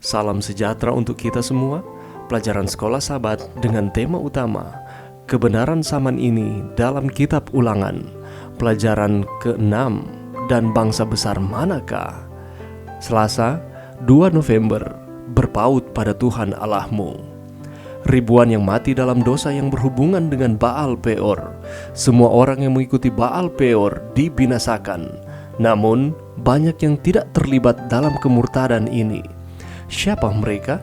Salam sejahtera untuk kita semua. Pelajaran Sekolah Sabat dengan tema utama Kebenaran Zaman Ini dalam Kitab Ulangan. Pelajaran ke-6 dan bangsa besar manakah? Selasa, 2 November, berpaut pada Tuhan Allahmu. Ribuan yang mati dalam dosa yang berhubungan dengan Baal Peor. Semua orang yang mengikuti Baal Peor dibinasakan. Namun, banyak yang tidak terlibat dalam kemurtadan ini. Siapa mereka?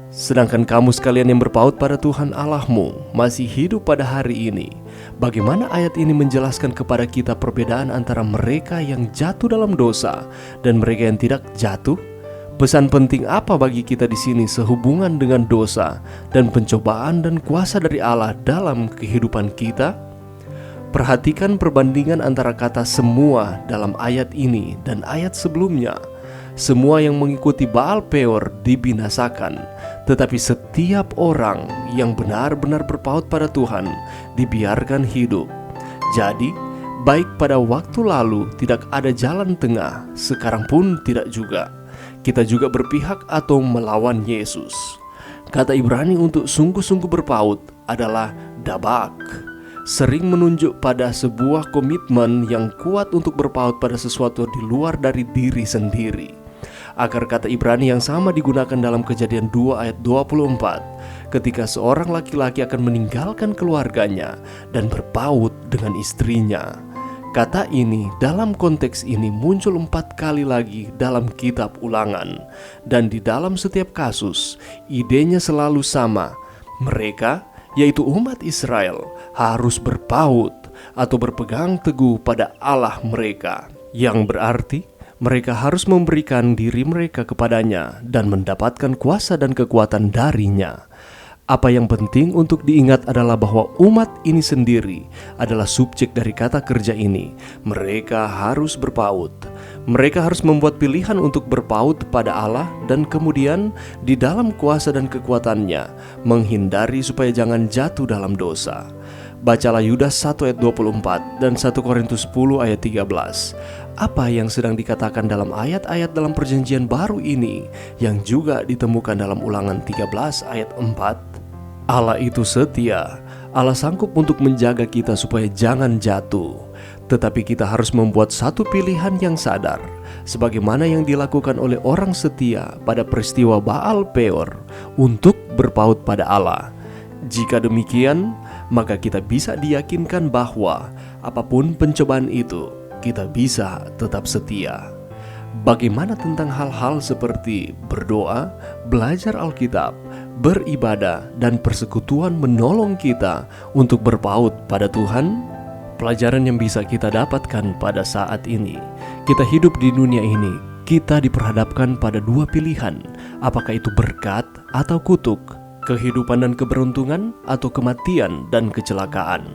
Sedangkan kamu sekalian yang berpaut pada Tuhan Allahmu masih hidup pada hari ini. Bagaimana ayat ini menjelaskan kepada kita perbedaan antara mereka yang jatuh dalam dosa dan mereka yang tidak jatuh? Pesan penting apa bagi kita di sini sehubungan dengan dosa dan pencobaan dan kuasa dari Allah dalam kehidupan kita? Perhatikan perbandingan antara kata semua dalam ayat ini dan ayat sebelumnya. Semua yang mengikuti Baal Peor dibinasakan, tetapi setiap orang yang benar-benar berpaut pada Tuhan dibiarkan hidup. Jadi, baik pada waktu lalu tidak ada jalan tengah, sekarang pun tidak juga. Kita juga berpihak atau melawan Yesus. Kata Ibrani untuk sungguh-sungguh berpaut adalah dabak, sering menunjuk pada sebuah komitmen yang kuat untuk berpaut pada sesuatu di luar dari diri sendiri. Akar kata Ibrani yang sama digunakan dalam Kejadian 2 ayat 24, ketika seorang laki-laki akan meninggalkan keluarganya dan berpaut dengan istrinya. Kata ini dalam konteks ini muncul 4 kali lagi dalam kitab Ulangan. Dan di dalam setiap kasus, idenya selalu sama. Mereka, yaitu umat Israel, harus berpaut atau berpegang teguh pada Allah mereka. Yang berarti, mereka harus memberikan diri mereka kepadanya dan mendapatkan kuasa dan kekuatan darinya. Apa yang penting untuk diingat adalah bahwa umat ini sendiri adalah subjek dari kata kerja ini. Mereka harus berpaut. Mereka harus membuat pilihan untuk berpaut pada Allah dan kemudian di dalam kuasa dan kekuatannya menghindari supaya jangan jatuh dalam dosa. Bacalah Yudas 1 ayat 24 dan 1 Korintus 10 ayat 13. Apa yang sedang dikatakan dalam ayat-ayat dalam perjanjian baru ini yang juga ditemukan dalam Ulangan 13 ayat 4? Allah itu setia. Allah sanggup untuk menjaga kita supaya jangan jatuh. Tetapi kita harus membuat satu pilihan yang sadar, sebagaimana yang dilakukan oleh orang setia pada peristiwa Baal Peor, untuk berpaut pada Allah. Jika demikian, maka kita bisa diyakinkan bahwa apapun pencobaan itu, kita bisa tetap setia. Bagaimana tentang hal-hal seperti berdoa, belajar Alkitab, beribadah, dan persekutuan menolong kita untuk berpaut pada Tuhan? Pelajaran yang bisa kita dapatkan pada saat ini. Kita hidup di dunia ini, kita diperhadapkan pada dua pilihan. Apakah itu berkat atau kutuk? Kehidupan dan keberuntungan atau kematian dan kecelakaan?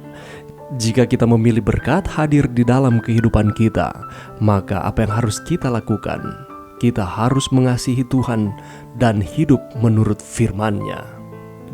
Jika kita memilih berkat hadir di dalam kehidupan kita, maka apa yang harus kita lakukan? Kita harus mengasihi Tuhan dan hidup menurut firman-Nya.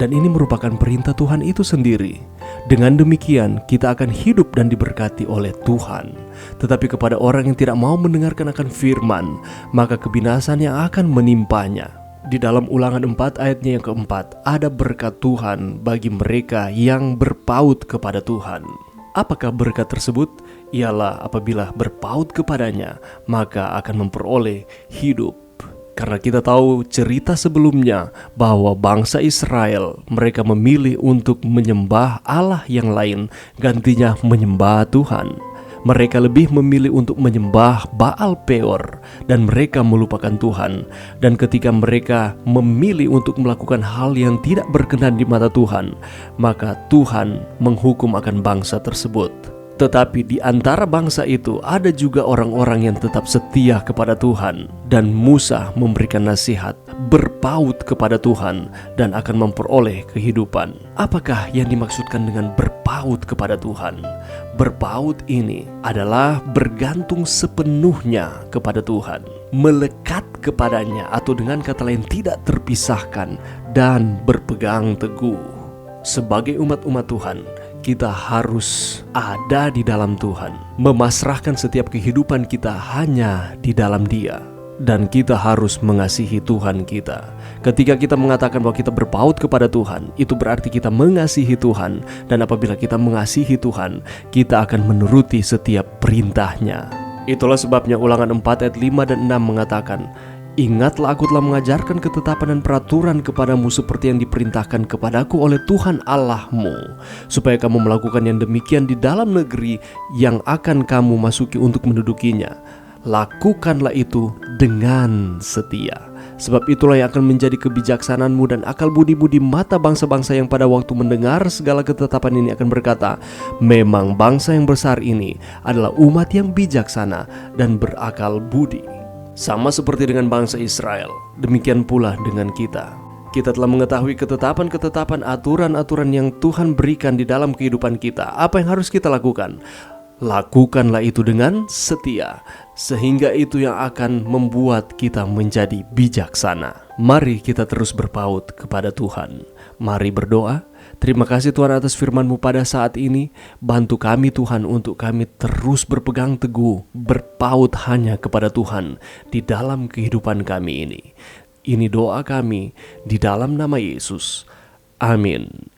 Dan ini merupakan perintah Tuhan itu sendiri. Dengan demikian, kita akan hidup dan diberkati oleh Tuhan. Tetapi kepada orang yang tidak mau mendengarkan akan firman, maka kebinasan yang akan menimpanya. Di dalam Ulangan 4 ayatnya yang keempat, ada berkat Tuhan bagi mereka yang berpaut kepada Tuhan. Apakah berkat tersebut? Ialah apabila berpaut kepadanya, maka akan memperoleh hidup. Karena kita tahu cerita sebelumnya bahwa bangsa Israel, mereka memilih untuk menyembah Allah yang lain, gantinya menyembah Tuhan. Mereka lebih memilih untuk menyembah Baal Peor dan mereka melupakan Tuhan. Dan ketika mereka memilih untuk melakukan hal yang tidak berkenan di mata Tuhan, maka Tuhan menghukum akan bangsa tersebut. Tetapi di antara bangsa itu ada juga orang-orang yang tetap setia kepada Tuhan. Dan Musa memberikan nasihat, berpaut kepada Tuhan dan akan memperoleh kehidupan. Apakah yang dimaksudkan dengan berpaut kepada Tuhan? Berpaut ini adalah bergantung sepenuhnya kepada Tuhan, melekat kepadanya, atau dengan kata lain tidak terpisahkan, dan berpegang teguh. Sebagai umat-umat Tuhan, kita harus ada di dalam Tuhan, memasrahkan setiap kehidupan kita hanya di dalam Dia. dan kita harus mengasihi Tuhan kita. Ketika kita mengatakan bahwa kita berpaut kepada Tuhan, itu berarti kita mengasihi Tuhan. Dan apabila kita mengasihi Tuhan, kita akan menuruti setiap perintahnya. Itulah sebabnya Ulangan 4 ayat 5 dan 6 mengatakan, "Ingatlah, aku telah mengajarkan ketetapan dan peraturan kepadamu seperti yang diperintahkan kepadaku oleh Tuhan Allahmu, supaya kamu melakukan yang demikian di dalam negeri yang akan kamu masuki untuk mendudukinya. Lakukanlah itu dengan setia. Sebab itulah yang akan menjadi kebijaksanaanmu dan akal budimu di mata bangsa-bangsa yang pada waktu mendengar segala ketetapan ini akan berkata, memang bangsa yang besar ini adalah umat yang bijaksana dan berakal budi." Sama seperti dengan bangsa Israel, demikian pula dengan kita. Kita telah mengetahui ketetapan-ketetapan, aturan-aturan yang Tuhan berikan di dalam kehidupan kita. Apa yang harus kita lakukan? Lakukanlah itu dengan setia, sehingga itu yang akan membuat kita menjadi bijaksana. Mari kita terus berpaut kepada Tuhan. Mari berdoa. Terima kasih Tuhan atas firman-Mu pada saat ini. Bantu kami Tuhan untuk kami terus berpegang teguh, berpaut hanya kepada Tuhan di dalam kehidupan kami ini. Ini doa kami di dalam nama Yesus. Amin.